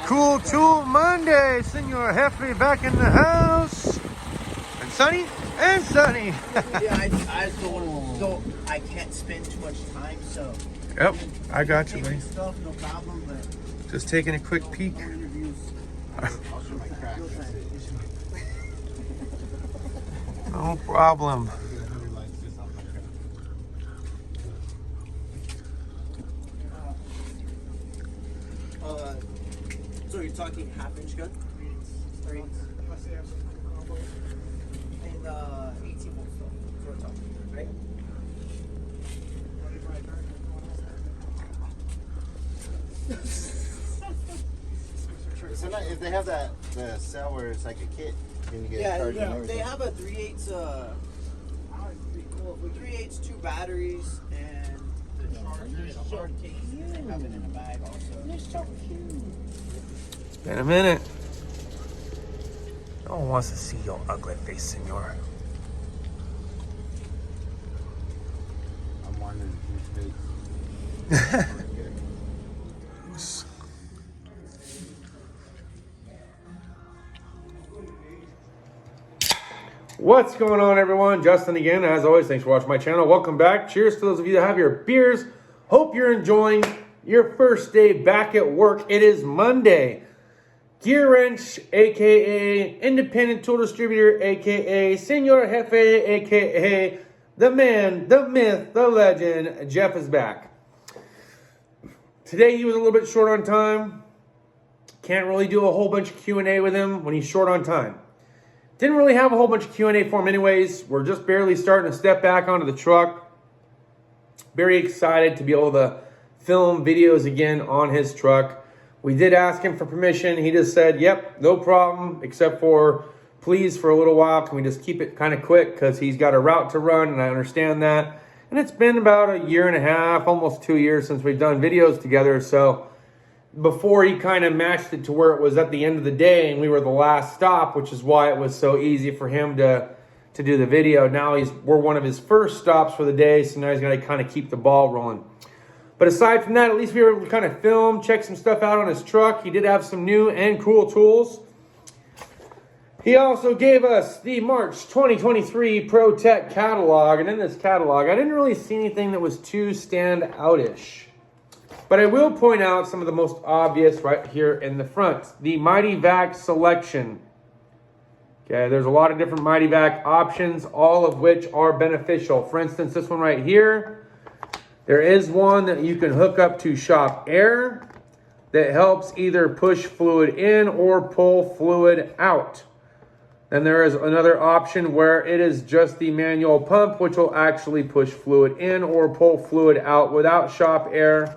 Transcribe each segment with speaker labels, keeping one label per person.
Speaker 1: Cool Tool Monday. Senor Jefe back in the house. And Sunny and Sunny.
Speaker 2: Yeah, I I can't spend too much time, so.
Speaker 1: Yep, I got you, buddy.
Speaker 2: Stuff, no problem, but
Speaker 1: Just taking a quick peek.
Speaker 2: interviews. I'll show my crack.
Speaker 1: No problem.
Speaker 2: So you're talking half-inch gun? 3/8. And 18 volts though. So we're talking, right?
Speaker 3: So not, if they have the cell where it's like a kit, can you get charged and everything?
Speaker 2: They have a 3/8 with 3/8 2 batteries and the charger case. They have it in a bag also. They're so cute.
Speaker 1: It's been a minute. No one wants to see your ugly face, senor.
Speaker 3: I'm wondering whose face.
Speaker 1: What's going on, everyone? Justin again. As always, thanks for watching my channel. Welcome back. Cheers to those of you that have your beers. Hope you're enjoying your first day back at work. It is Monday. Gear Wrench, aka Independent Tool Distributor, aka Senor Jefe, aka the man, the myth, the legend, Jeff is back. Today he was a little bit short on time. Can't really do a whole bunch of Q&A with him when he's short on time. Didn't really have a whole bunch of Q&A for him anyways. We're just barely starting to step back onto the truck. Very excited to be able to film videos again on his truck. We did ask him for permission. He just said, yep, no problem, except for please for a little while, can we just keep it kind of quick because he's got a route to run and I understand that. And it's been about a year and a half, almost 2 years since we've done videos together. So before he kind of matched it to where it was at the end of the day and we were the last stop, which is why it was so easy for him to do the video. Now we're one of his first stops for the day, so now he's going to kind of keep the ball rolling. But aside from that, at least we were able to kind of film, check some stuff out on his truck. He did have some new and cool tools. He also gave us the March 2023 ProTech catalog, and in this catalog, I didn't really see anything that was too stand-out-ish. But I will point out some of the most obvious right here in the front. The Mighty Vac selection. Okay, there's a lot of different Mighty Vac options, all of which are beneficial. For instance, this one right here, there is one that you can hook up to shop air that helps either push fluid in or pull fluid out. Then there is another option where it is just the manual pump, which will actually push fluid in or pull fluid out without shop air.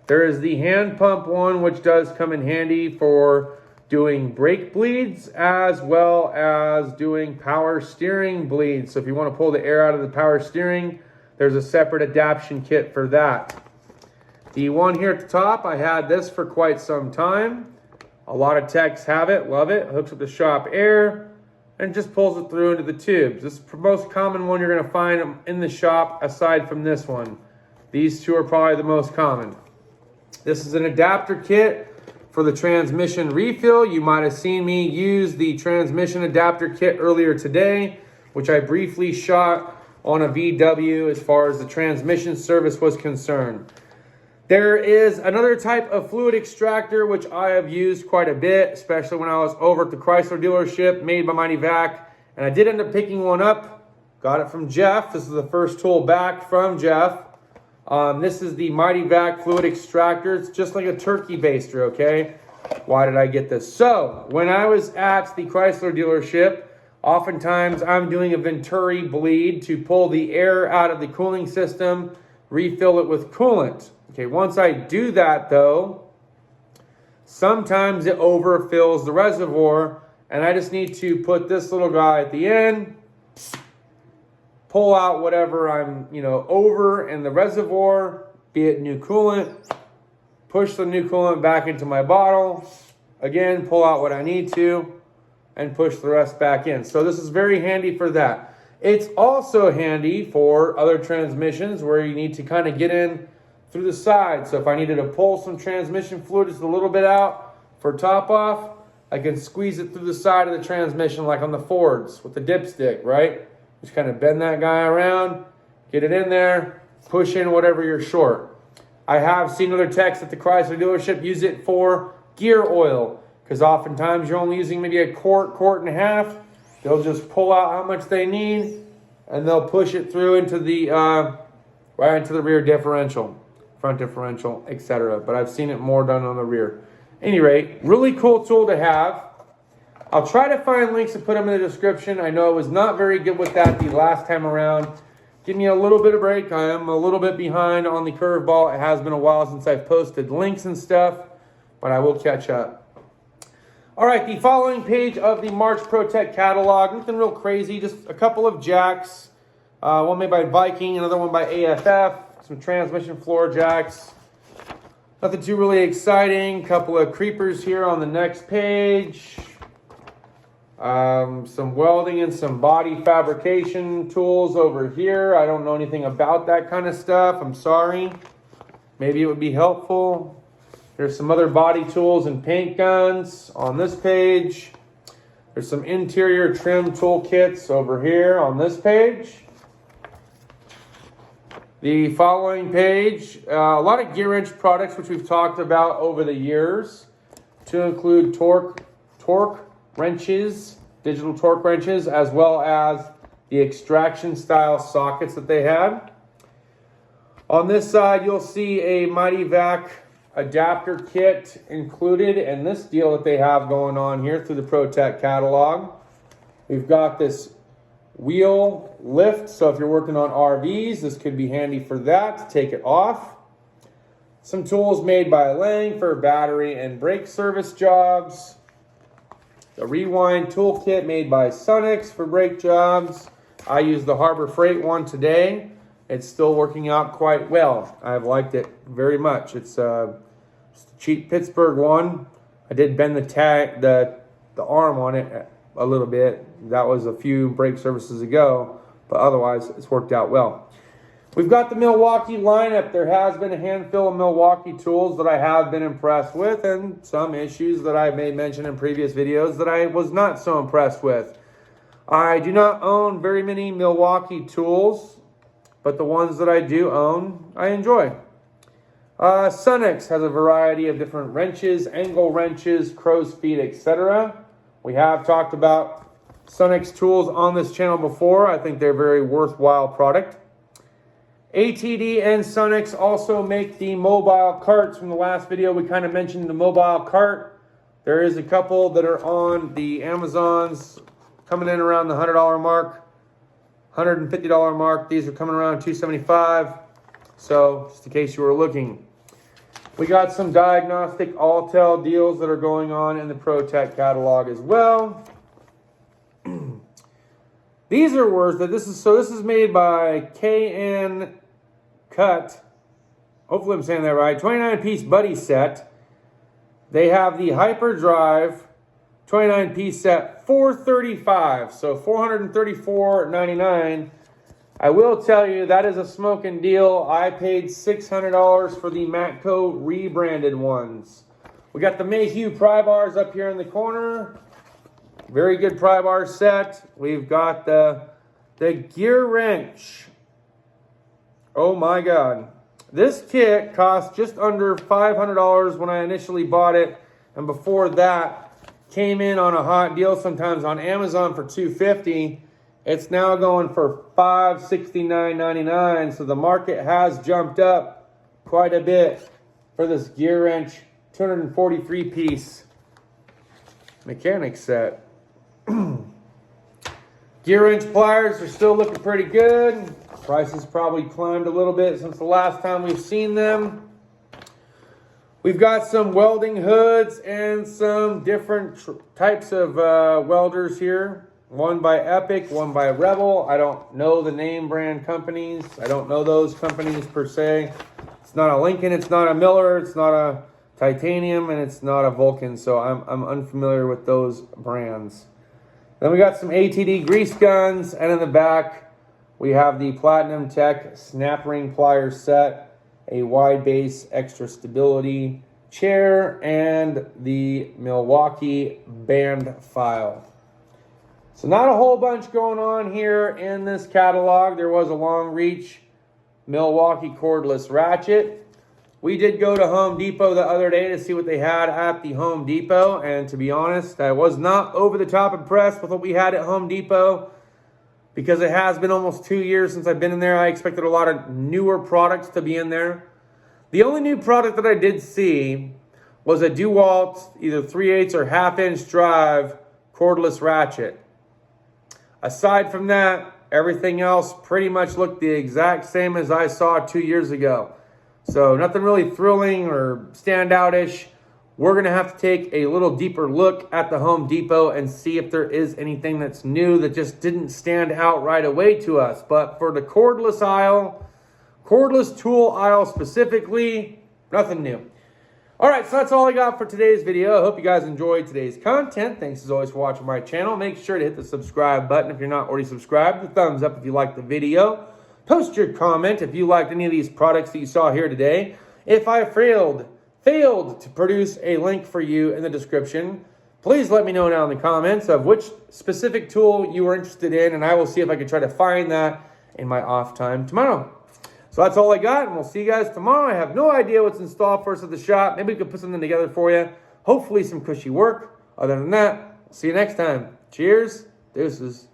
Speaker 1: There is the hand pump one, which does come in handy for doing brake bleeds as well as doing power steering bleeds. So if you want to pull the air out of the power steering, there's a separate adaptation kit for that. The one here at the top, I had this for quite some time. A lot of techs have it, love it. Hooks up the shop air and just pulls it through into the tubes. This is the most common one you're going to find in the shop aside from this one. These two are probably the most common. This is an adapter kit for the transmission refill. You might have seen me use the transmission adapter kit earlier today, which I briefly shot on a VW as far as the transmission service was concerned. There is another type of fluid extractor which I have used quite a bit, especially when I was over at the Chrysler dealership made by Mighty Vac, and I did end up picking one up. Got it from Jeff. This is the first tool back from Jeff. This is the Mighty Vac fluid extractor. It's just like a turkey baster, okay? Why did I get this? So, when I was at the Chrysler dealership, oftentimes I'm doing a Venturi bleed to pull the air out of the cooling system, refill it with coolant. Okay, once I do that though, sometimes it overfills the reservoir and I just need to put this little guy at the end, pull out whatever I'm, over in the reservoir, be it new coolant, push the new coolant back into my bottle, again, pull out what I need to, and push the rest back in. So this is very handy for that. It's also handy for other transmissions where you need to kind of get in through the side. So if I needed to pull some transmission fluid just a little bit out, For top off, I can squeeze it through the side of the transmission like on the Fords with the dipstick, right? Just kind of bend that guy around, get it in there, push in whatever you're short. I have seen other techs at the Chrysler dealership use it for gear oil, because oftentimes you're only using maybe a quart and a half. They'll just pull out how much they need, and they'll push it through into the right into the rear differential, front differential, etc. But I've seen it more done on the rear. Any rate, really cool tool to have. I'll try to find links and put them in the description. I know I was not very good with that the last time around. Give me a little bit of break. I am a little bit behind on the curveball. It has been a while since I've posted links and stuff, but I will catch up. All right, the following page of the March ProTech catalog, nothing real crazy, just a couple of jacks. One made by Viking, another one by AFF, some transmission floor jacks. Nothing too really exciting. Couple of creepers here on the next page. Some welding and some body fabrication tools over here. I don't know anything about that kind of stuff. I'm sorry. Maybe it would be helpful. There's some other body tools and paint guns on this page. There's some interior trim tool kits over here on this page. The following page, a lot of gear wrench products which we've talked about over the years, to include torque wrenches, digital torque wrenches, as well as the extraction style sockets that they had. On this side, you'll see a Mighty Vac adapter kit included in this deal that they have going on here through the ProTech catalog. We've got this wheel lift, so if you're working on RVs, this could be handy for that, to take it off. Some tools made by Lang for battery and brake service jobs. The Rewind toolkit made by Sunix for brake jobs. I used the Harbor Freight one today. It's still working out quite well. I've liked it very much. It's just a cheap Pittsburgh one. I did bend the arm on it a little bit. That was a few brake services ago, but otherwise it's worked out well. We've got the Milwaukee lineup. There has been a handful of Milwaukee tools that I have been impressed with, and some issues that I may mention in previous videos that I was not so impressed with. I do not own very many Milwaukee tools, but the ones that I do own, I enjoy. Sunix has a variety of different wrenches, angle wrenches, crow's feet, etc. We have talked about Sunix tools on this channel before. I think they're a very worthwhile product. ATD and Sunix also make the mobile carts. From the last video, we kind of mentioned the mobile cart. There is a couple that are on the Amazons coming in around the $100 mark, $150 mark. These are coming around $275. So just in case you were looking. We got some diagnostic Autel deals that are going on in the ProTech catalog as well. These are worth it. This is made by KN Cut. Hopefully I'm saying that right. 29-piece buddy set. They have the Hyperdrive 29-piece set, $435. So $434.99. I will tell you that is a smoking deal. I paid $600 for the Matco rebranded ones. We got the Mayhew pry bars up here in the corner. Very good pry bar set. We've got the gear wrench. Oh my God. This kit cost just under $500 when I initially bought it. And before that, came in on a hot deal sometimes on Amazon for $250. It's now going for $569.99. So the market has jumped up quite a bit for this gear wrench 243-piece mechanic set. Gear wrench pliers are still looking pretty good. Prices probably climbed a little bit since the last time we've seen them. We've got some welding hoods and some different types of welders here. One by Epic, one by Rebel. I don't know the name brand companies. I don't know those companies per se. It's not a Lincoln, it's not a Miller, it's not a Titanium, and it's not a Vulcan. So I'm unfamiliar with those brands. Then we got some ATD grease guns, and in the back we have the Platinum Tech snap ring pliers set, a wide base, extra stability, chair, and the Milwaukee band file. So not a whole bunch going on here in this catalog. There was a long reach Milwaukee cordless ratchet. We did go to Home Depot the other day to see what they had at the Home Depot. And to be honest, I was not over the top impressed with what we had at Home Depot. Because it has been almost 2 years since I've been in there, I expected a lot of newer products to be in there. The only new product that I did see was a DeWalt, either 3/8 or 1/2 inch drive cordless ratchet. Aside from that, everything else pretty much looked the exact same as I saw 2 years ago. So nothing really thrilling or standout-ish. We're going to have to take a little deeper look at the Home Depot and see if there is anything that's new that just didn't stand out right away to us. But for the cordless aisle, cordless tool aisle specifically, nothing new. All right, so that's all I got for today's video. I hope you guys enjoyed today's content. Thanks as always for watching my channel. Make sure to hit the subscribe button if you're not already subscribed. The thumbs up if you liked the video. Post your comment if you liked any of these products that you saw here today. If I failed to produce a link for you in the description, please let me know down in the comments of which specific tool you were interested in, and I will see if I can try to find that in my off time tomorrow. So that's all I got, and we'll see you guys tomorrow. I have no idea what's installed for us at the shop. Maybe we could put something together for you. Hopefully some cushy work. Other than that, see you next time. Cheers. Deuces.